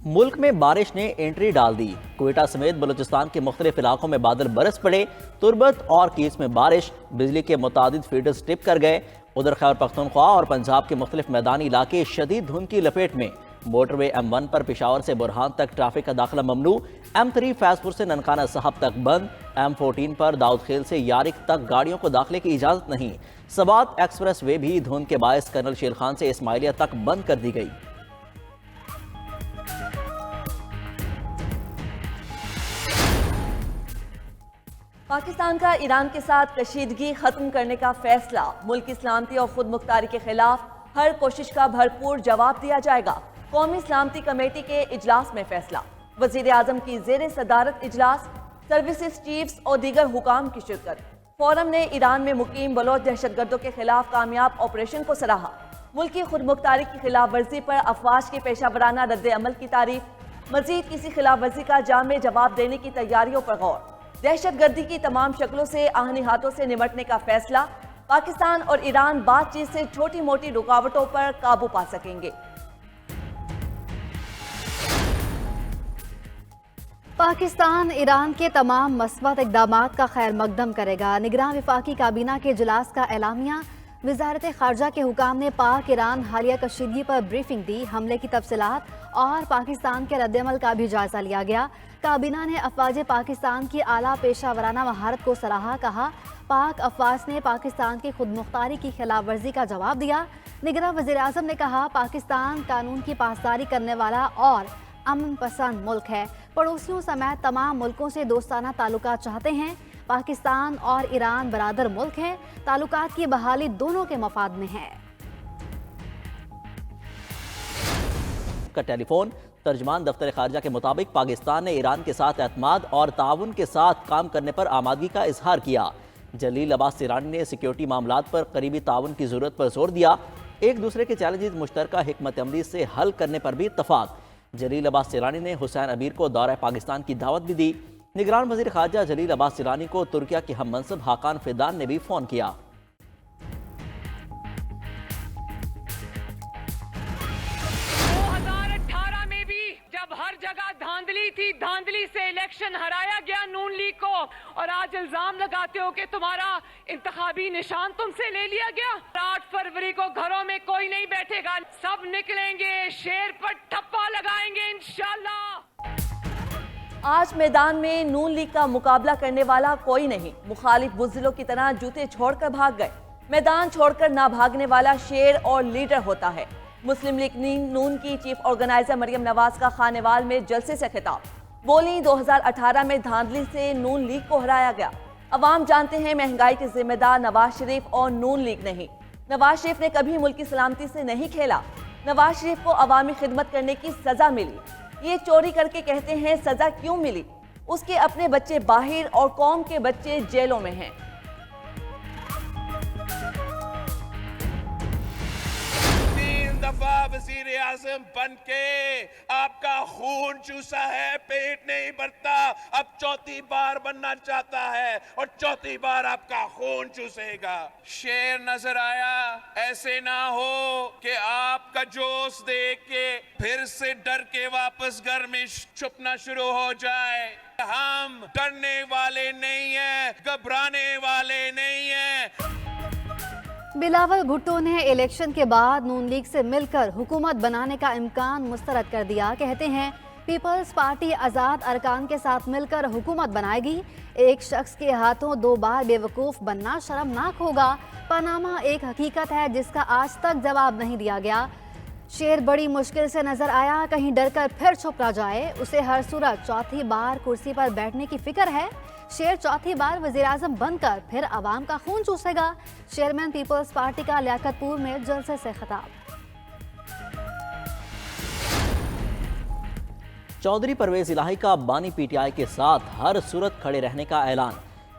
ملک میں بارش نے انٹری ڈال دی۔ کوئٹہ سمیت بلوچستان کے مختلف علاقوں میں بادل برس پڑے۔ تربت اور کیس میں بارش، بجلی کے متعدد فیڈرز ٹپ کر گئے۔ ادھر خیبر پختونخوا اور پنجاب کے مختلف میدانی علاقے شدید دھند کی لپیٹ میں۔ موٹر وے M1 پر پشاور سے برہان تک ٹریفک کا داخلہ ممنوع۔ M3 فیض پور سے ننکانہ صاحب تک بند۔ M14 پر داؤد خیل سے یارک تک گاڑیوں کو داخلے کی اجازت نہیں۔ سوات ایکسپریس وے بھی دھند کے باعث کرنل شیر خان سے اسماعیلیہ تک بند کر دی گئی۔ پاکستان کا ایران کے ساتھ کشیدگی ختم کرنے کا فیصلہ، ملکی سلامتی اور خود مختاری کے خلاف ہر کوشش کا بھرپور جواب دیا جائے گا۔ قومی سلامتی کمیٹی کے اجلاس میں فیصلہ، وزیر اعظم کی زیر صدارت اجلاس، سروسز چیفز اور دیگر حکام کی شرکت۔ فورم نے ایران میں مقیم بلوچ دہشت گردوں کے خلاف کامیاب آپریشن کو سراہا۔ ملکی خود مختاری کی خلاف ورزی پر افواج کے پیشہ ورانہ رد عمل کی تعریف، مزید کسی خلاف ورزی کا جامع جواب دینے کی تیاریوں پر غور۔ دہشت گردی کی تمام شکلوں سے آہنی ہاتھوں سے نمٹنے کا فیصلہ، پاکستان اور ایران بات چیت سے چھوٹی موٹی رکاوٹوں پر قابو پا سکیں گے۔ پاکستان ایران کے تمام مثبت اقدامات کا خیر مقدم کرے گا۔ نگراں وفاقی کابینہ کے اجلاس کا اعلامیہ، وزارت خارجہ کے حکام نے پاک ایران حالیہ کشیدگی پر بریفنگ دی۔ حملے کی تفصیلات اور پاکستان کے رد عمل کا بھی جائزہ لیا گیا۔ کابینہ نے افواج پاکستان کی اعلیٰ پیشہ ورانہ مہارت کو سراہا، کہا پاک افواج نے پاکستان کی خود مختاری کی خلاف ورزی کا جواب دیا۔ نگراں وزیر اعظم نے کہا پاکستان قانون کی پاسداری کرنے والا اور امن پسند ملک ہے، پڑوسیوں سمیت تمام ملکوں سے دوستانہ تعلقات چاہتے ہیں۔ پاکستان اور ایران برادر ملک ہیں، تعلقات کی بحالی دونوں کے مفاد میں ہے۔ کا ٹیلی فون ترجمان دفتر خارجہ کے مطابق پاکستان نے ایران کے ساتھ اعتماد اور تعاون کے ساتھ کام کرنے پر آمادگی کا اظہار کیا۔ جلیل عباس سیرانی نے سیکیورٹی معاملات پر قریبی تعاون کی ضرورت پر زور دیا۔ ایک دوسرے کے چیلنجز مشترکہ حکمت عملی سے حل کرنے پر بھی اتفاق۔ جلیل عباس سیرانی نے حسین امیر کو دورہ پاکستان کی دعوت بھی دی۔ نگران وزیر خارجہ جلیل عباس سیرانی کو ترکیہ کے ہم منصب حاکان فیدان نے بھی فون کیا۔ 2018 میں بھی جب ہر جگہ دھاندلی تھی، دھاندلی سے الیکشن ہرایا گیا نون لیگ کو، اور آج الزام لگاتے ہو کہ تمہارا انتخابی نشان تم سے لے لیا گیا۔ 8 فروری کو گھروں میں کوئی نہیں بیٹھے گا، سب نکلیں گے، شیر پر ٹھپا لگائیں گے انشاءاللہ۔ آج میدان میں نون لیگ کا مقابلہ کرنے والا کوئی نہیں، مخالف بزدلوں کی طرح جوتے چھوڑ کر بھاگ گئے۔ میدان چھوڑ کر نہ بھاگنے والا شیر اور لیڈر ہوتا ہے۔ مسلم لیگ نون کی چیف آرگنائزر مریم نواز کا خانیوال میں جلسے سے خطاب، بولی 2018 میں دھاندلی سے نون لیگ کو ہرایا گیا۔ عوام جانتے ہیں مہنگائی کے ذمہ دار نواز شریف اور نون لیگ نہیں۔ نواز شریف نے کبھی ملکی سلامتی سے نہیں کھیلا۔ نواز شریف کو عوامی خدمت کرنے کی سزا ملی۔ یہ چوری کر کے کہتے ہیں سزا کیوں ملی؟ اس کے اپنے بچے باہر اور قوم کے بچے جیلوں میں ہیں۔ دفعہ وزیر اعظم بن کے آپ کا خون چوسا ہے، پیٹ نہیں بھرتا، اب چوتھی بار بننا چاہتا ہے اور چوتھی بار آپ کا خون چوسے گا۔ شیر نظر آیا، ایسے نہ ہو کہ آپ کا جوش دیکھ کے پھر سے ڈر کے واپس گھر میں چھپنا شروع ہو جائے۔ ہم ڈرنے والے نہیں ہیں، گھبرانے والے نہیں ہیں۔ بلاول بھٹو نے الیکشن کے بعد نون لیگ سے مل کر حکومت بنانے کا امکان مسترد کر دیا۔ کہتے ہیں پیپلز پارٹی آزاد ارکان کے ساتھ مل کر حکومت بنائے گی۔ ایک شخص کے ہاتھوں 2 بار بے وقوف بننا شرمناک ہوگا۔ پاناما ایک حقیقت ہے جس کا آج تک جواب نہیں دیا گیا۔ شیر بڑی مشکل سے نظر آیا، کہیں ڈر کر پھر چھپ نہ جائے۔ اسے ہر صورت چوتھی بار کرسی پر بیٹھنے کی فکر ہے۔ شیر چوتھی بار وزیر اعظم بن کر پھر عوام کا خون چوسے گا۔ چیئرمین پیپلز پارٹی کا لیاقت پور میں جلسے سے خطاب۔ چودھری پرویز الہی کا بانی پی ٹی آئی کے ساتھ ہر صورت کھڑے رہنے کا اعلان۔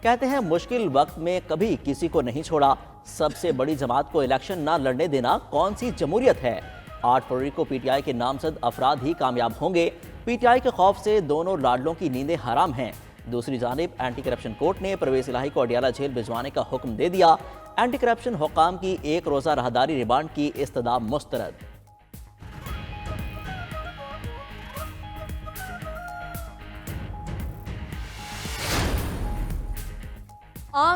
کہتے ہیں مشکل وقت میں کبھی کسی کو نہیں چھوڑا۔ سب سے بڑی جماعت کو الیکشن نہ لڑنے دینا کون سی جمہوریت ہے؟ 8 فروری کو پی ٹی آئی کے نامزد افراد ہی کامیاب ہوں گے۔ پی ٹی آئی کے خوف سے دونوں لاڈلوں کی نیندیں حرام ہیں۔ دوسری جانب اینٹی کرپشن کورٹ نے پرویز الہی کو اڈیالہ جیل بھجوانے کا حکم دے دیا۔ اینٹی کرپشن حکام کی 1 روزہ راہداری ریمانڈ کی استدعا مسترد۔